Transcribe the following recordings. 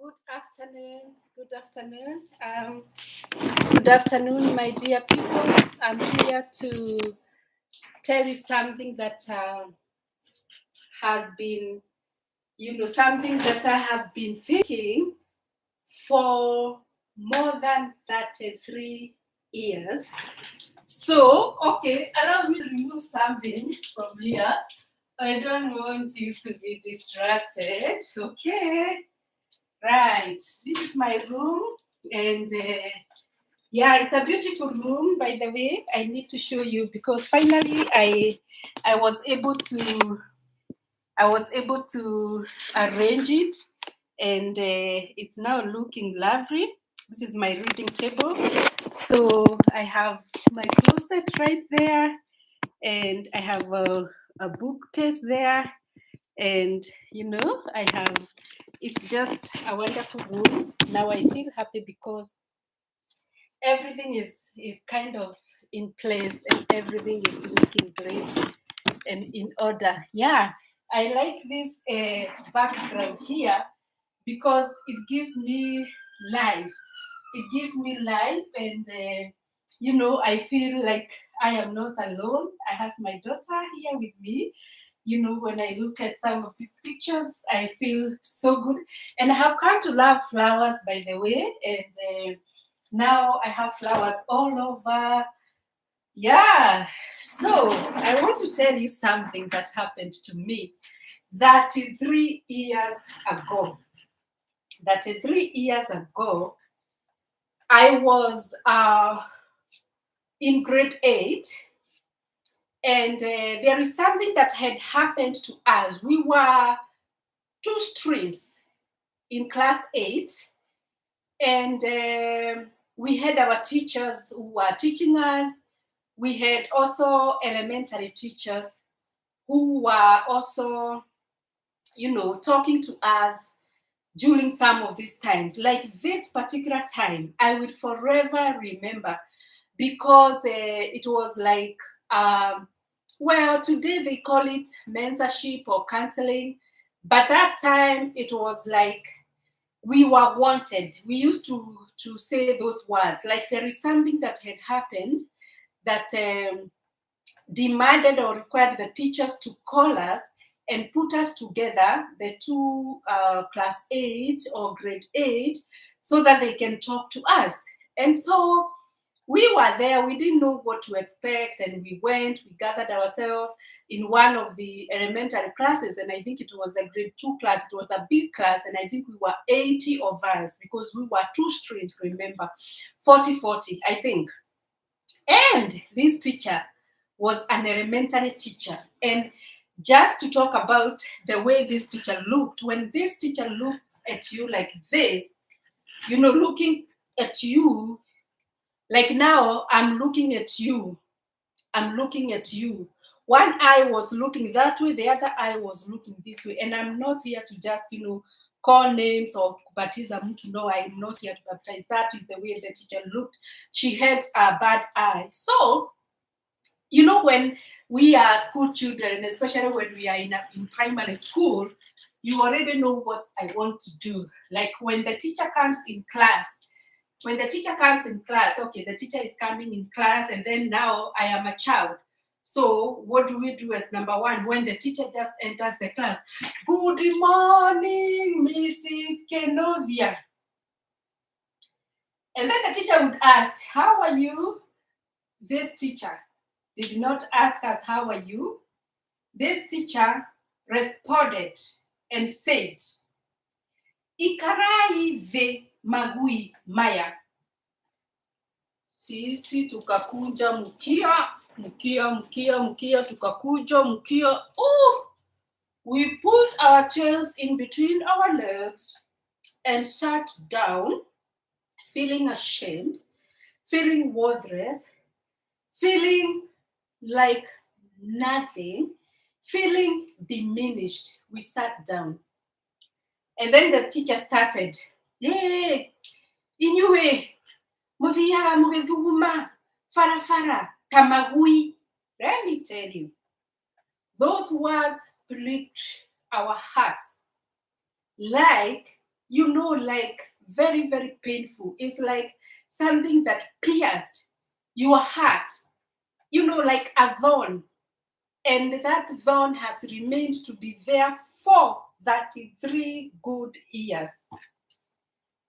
Good afternoon. Good afternoon. Good afternoon, my dear people. I'm here to tell you something that has been, something that I have been thinking for more than 33 years. So, okay, allow me to remove something from here. I don't want you to be distracted. Okay. Right. This is my room, and yeah, it's a beautiful room. By the way, I need to show you because finally I was able to arrange it, and it's now looking lovely. This is my reading table. So I have my closet right there, and I have a bookcase there, and I have. It's just a wonderful room. Now I feel happy because everything is kind of in place and everything is looking great and in order. Yeah, I like this background here because it gives me life. It gives me life, and I feel like I am not alone. I have my daughter here with me. When I look at some of these pictures, I feel so good. And I have come to love flowers, by the way. And now I have flowers all over. Yeah. So I want to tell you something that happened to me 33 years ago. 33 years ago, I was in grade 8. And there is something that had happened to us. We were two streams in class 8, and we had our teachers who were teaching us. We had also elementary teachers who were also, talking to us during some of these times. Like this particular time, I will forever remember because it was like, well, today they call it mentorship or counseling, but that time it was like we were wanted. We used to say those words, like there is something that had happened that demanded or required the teachers to call us and put us together, the two class 8 or grade 8, so that they can talk to us. And so we were there. We didn't know what to expect, and we gathered ourselves in one of the elementary classes, and I think it was a grade 2 class. It was a big class, and I think we were 80 of us because we were two streams, remember, 40, I think. And this teacher was an elementary teacher. And just to talk about the way this teacher looked, when this teacher looks at you like this, looking at you, like now I'm looking at you. I'm looking at you. One eye was looking that way, the other eye was looking this way. And I'm not here to just, call names or baptize mtu. No, I'm not here to baptize. That is the way the teacher looked. She had a bad eye. So, when we are school children, especially when we are in primary school, you already know what I want to do. Like when the teacher comes in class, okay, the teacher is coming in class, and then now I am a child. So what do we do as number one? When the teacher just enters the class, good morning, Mrs. Kenovia. And then the teacher would ask, how are you? This teacher did not ask us, how are you? This teacher responded and said, ikarai ve magui maya. Sisi tukakunja mkia, tukakuja mkia. Oh, we put our tails in between our legs and sat down, feeling ashamed, feeling worthless, feeling like nothing, feeling diminished. We sat down. And then the teacher started, hey, inyue, muviyaga mugethuguma, farafara, tamagui. Let me tell you, those words pricked our hearts like like very, very painful. It's like something that pierced your heart, like a thorn. And that thorn has remained to be there for 33 good years.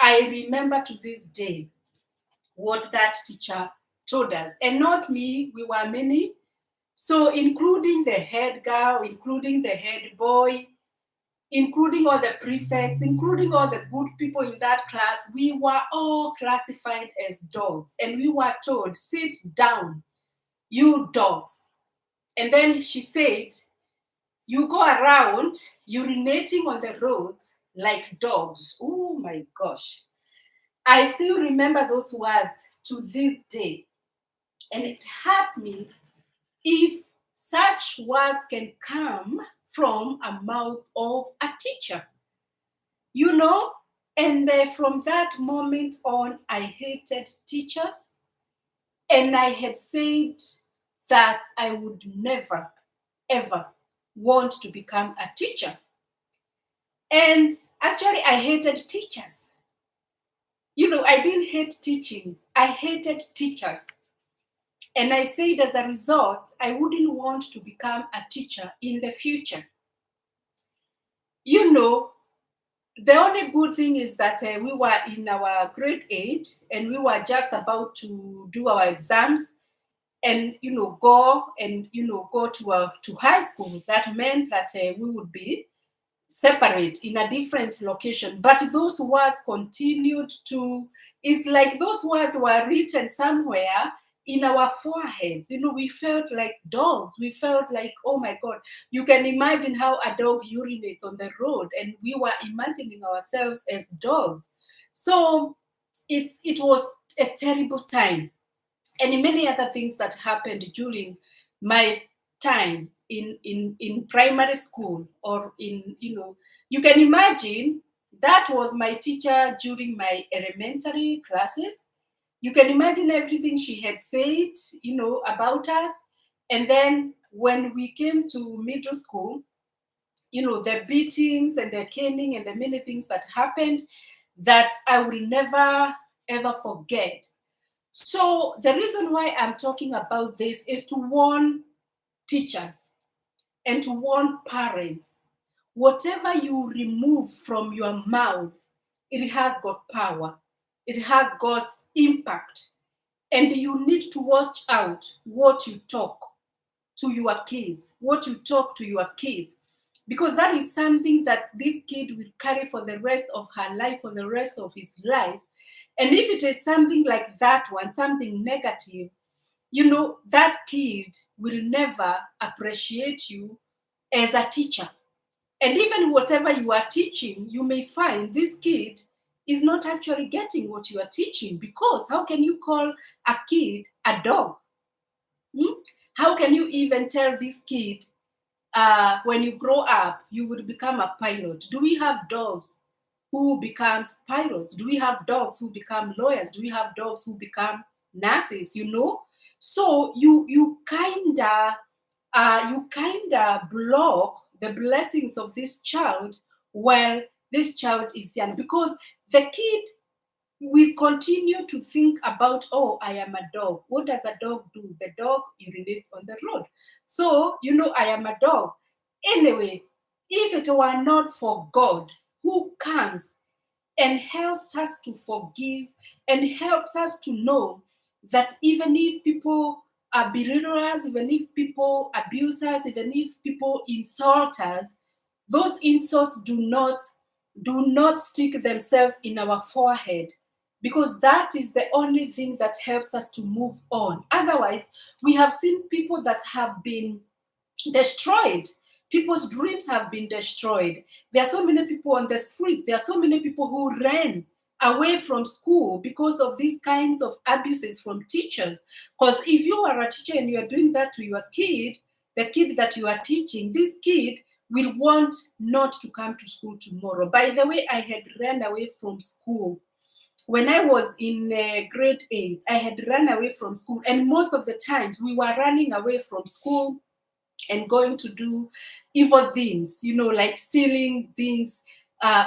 I remember to this day what that teacher told us. And not me, we were many. So, including the head girl, including the head boy, including all the prefects, including all the good people in that class, we were all classified as dogs. And we were told, sit down, you dogs. And then she said, you go around urinating on the roads like dogs. Oh my gosh. I still remember those words to this day. And it hurts me if such words can come from a mouth of a teacher. And from that moment on, I hated teachers. And I had said that I would never, ever want to become a teacher. And actually, I hated teachers. I didn't hate teaching. I hated teachers. And I said as a result, I wouldn't want to become a teacher in the future. The only good thing is that we were in our grade 8 and we were just about to do our exams and, go to high school. That meant that we would be separate in a different location. But those words continued to, it's like those words were written somewhere in our foreheads. We felt like dogs. We felt like, oh my God, you can imagine how a dog urinates on the road, and we were imagining ourselves as dogs. So it was a terrible time. And many other things that happened during my time in primary school, or you can imagine that was my teacher during my elementary classes. You can imagine everything she had said, about us. And then when we came to middle school, the beatings and the caning and the many things that happened that I will never, ever forget. So the reason why I'm talking about this is to warn teachers and to warn parents. Whatever you remove from your mouth, it has got power. It has got impact. And you need to watch out what you talk to your kids, because that is something that this kid will carry for the rest of her life, for the rest of his life. And if it is something like that one, something negative, that kid will never appreciate you as a teacher. And even whatever you are teaching, you may find this kid is not actually getting what you are teaching, because how can you call a kid a dog? How can you even tell this kid, when you grow up, you will become a pilot? Do we have dogs who becomes pilots? Do we have dogs who become lawyers? Do we have dogs who become nurses? So you kinda block the blessings of this child while this child is young, because the kid will continue to think about, oh, I am a dog. What does a dog do? The dog urinates on the road. So, I am a dog. Anyway, if it were not for God, who comes and helps us to forgive and helps us to know that even if people belittle us, even if people abuse us, even if people insult us, those insults do not stick themselves in our forehead, because that is the only thing that helps us to move on. Otherwise, we have seen people that have been destroyed. People's dreams have been destroyed. There are so many people on the streets. There are so many people who ran away from school because of these kinds of abuses from teachers. Because if you are a teacher and you are doing that to your kid, the kid that you are teaching, this kid will want not to come to school tomorrow. By the way, I had run away from school. When I was in grade 8, I had run away from school. And most of the times we were running away from school and going to do evil things, like stealing things,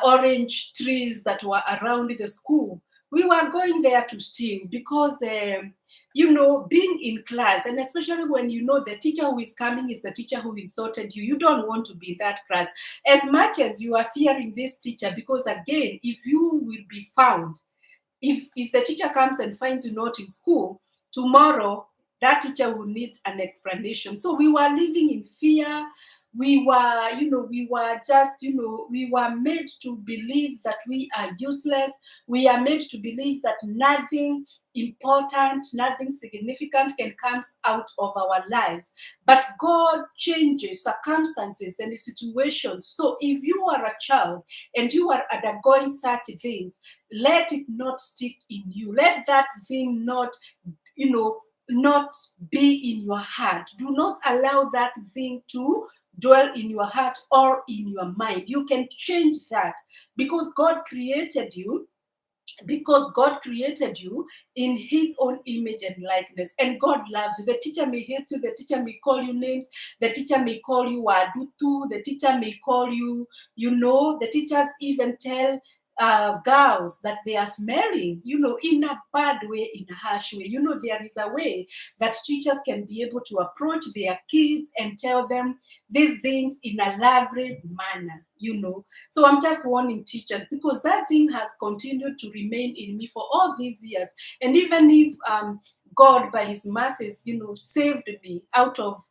orange trees that were around the school. We were going there to steal because, being in class, and especially when you know the teacher who is coming is the teacher who insulted you, you don't want to be in that class. As much as you are fearing this teacher, because again, if you will be found, if the teacher comes and finds you not in school, tomorrow that teacher will need an explanation. So we were living in fear. We were made to believe that we are useless. We are made to believe that nothing important, nothing significant can come out of our lives. But God changes circumstances and situations. So if you are a child and you are undergoing such things, let it not stick in you. Let that thing not be in your heart. Do not allow that thing to dwell in your heart or in your mind. You can change that because God created you in his own image and likeness, and God loves you. The teacher may hate you, the teacher may call you names, the teacher may call you wadutu, the teacher may call you, the teachers even tell girls that they are smelling, in a bad way, in a harsh way. There is a way that teachers can be able to approach their kids and tell them these things in a lovely manner, So I'm just warning teachers, because that thing has continued to remain in me for all these years. And even if God, by his mercies, saved me out of,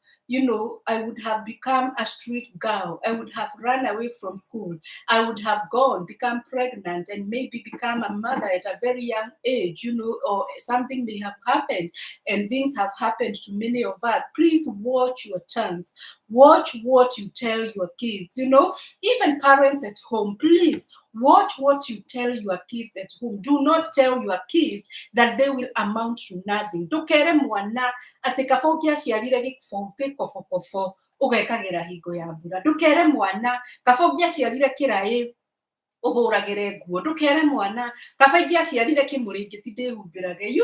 I would have become a street girl. I would have run away from school. I would have gone, become pregnant, and maybe become a mother at a very young age, or something may have happened, and things have happened to many of us. Please watch your tongues. Watch what you tell your kids. Even parents at home, please watch what you tell your kids at home. Do not tell your kids that they will amount to nothing. Ndukere mwana ati kaba ũngĩaciarire gĩbonge kobokobо ũgekagira hingo ya mbura. Ndukere mwana kaba ũngĩaciarire kĩraĩ ũhũragĩre nguo. Ndukere mwana kaba ingĩaciarire kĩmũrĩngĩti ndĩhumbĩrage.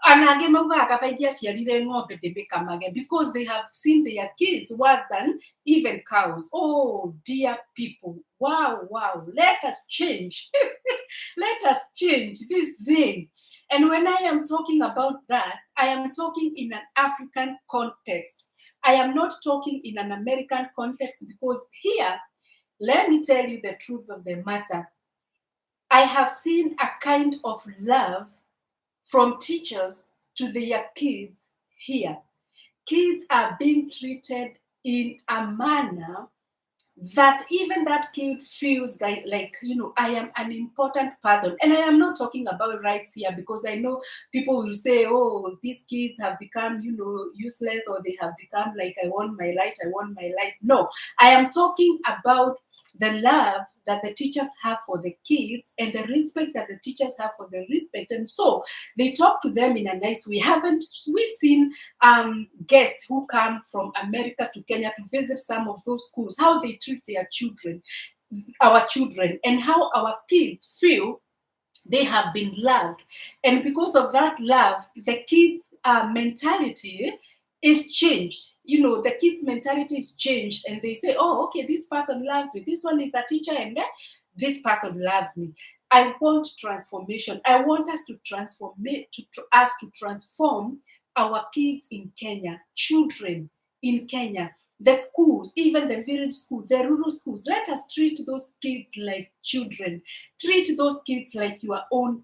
Anangĩ maugaga kaba ingĩaciarire ng'ombe ndĩmĩkamage, because they have seen their kids worse than even cows. Oh, dear people. Wow. Let us change. Let us change this thing. And when I am talking about that, I am talking in an African context. I am not talking in an American context, because here, let me tell you the truth of the matter. I have seen a kind of love from teachers to their kids here. Kids are being treated in a manner that even that kid feels like, I am an important person. And I am not talking about rights here, because I know people will say, oh, these kids have become, useless, or they have become like, I want my right. No, I am talking about the love that the teachers have for the kids and the respect that the teachers have for the respect. And so they talk to them in a nice way. Haven't we seen guests who come from America to Kenya to visit some of those schools, how they treat their children, our children, and how our kids feel they have been loved. And because of that love, the kids' mentality is changed. The kids' mentality is changed, and they say, oh, okay, this person loves me. This one is a teacher, and this person loves me. I want transformation. I want us to transform our kids in Kenya, children in Kenya, the schools, even the village schools, the rural schools. Let us treat those kids like children. Treat those kids like your own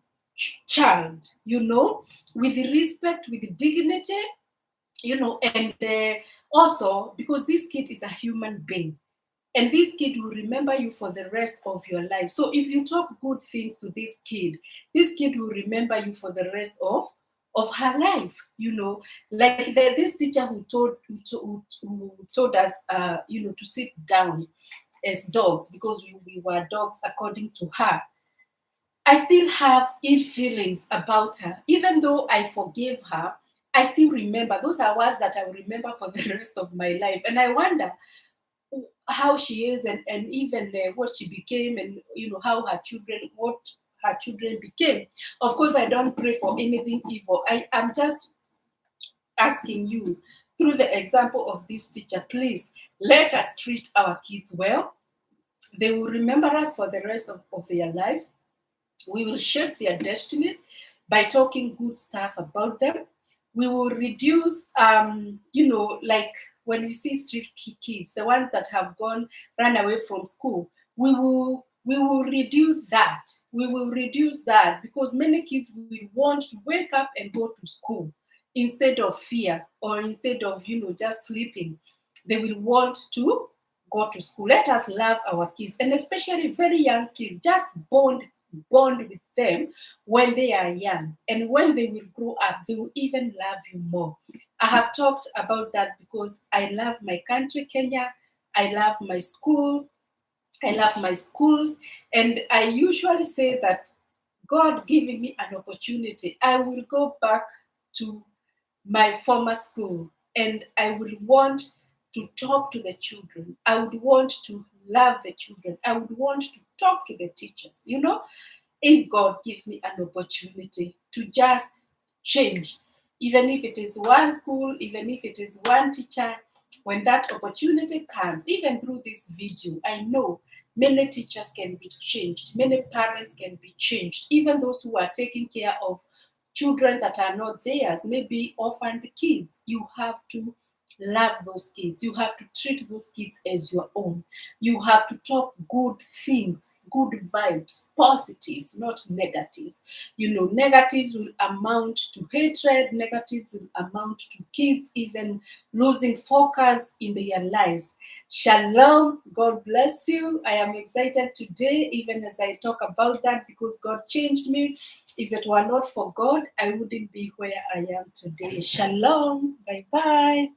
child, with respect, with dignity, and also because this kid is a human being. And this kid will remember you for the rest of your life. So if you talk good things to this kid will remember you for the rest of her life. Like this teacher who told us, to sit down as dogs, because we were dogs according to her. I still have ill feelings about her, even though I forgave her. I still remember. Those are words that I will remember for the rest of my life. And I wonder how she is, and even what she became, and how what her children became. Of course, I don't pray for anything evil. I am just asking you, through the example of this teacher, please let us treat our kids well. They will remember us for the rest of their lives. We will shape their destiny by talking good stuff about them. We will reduce, like when we see street kids, the ones that have run away from school, we will reduce that. We will reduce that because many kids will want to wake up and go to school instead of fear or instead of just sleeping. They will want to go to school. Let us love our kids, and especially very young kids. Just bond with them when they are young, and when they will grow up, they will even love you more. I have talked about that because I love my country, Kenya. I love my school. I love my schools. And I usually say that God giving me an opportunity, I will go back to my former school, and I would want to talk to the children. I would want to love the children. I would want to talk to the teachers. If God gives me an opportunity to just change, even if it is one school, even if it is one teacher, when that opportunity comes, even through this video, I know many teachers can be changed, many parents can be changed, even those who are taking care of children that are not theirs, maybe orphaned kids. You have to love those kids. You have to treat those kids as your own. You have to talk good things, good vibes, positives, not negatives. Negatives will amount to hatred, negatives will amount to kids even losing focus in their lives. Shalom. God bless you. I am excited today, even as I talk about that, because God changed me. If it were not for God, I wouldn't be where I am today. Shalom. Bye bye.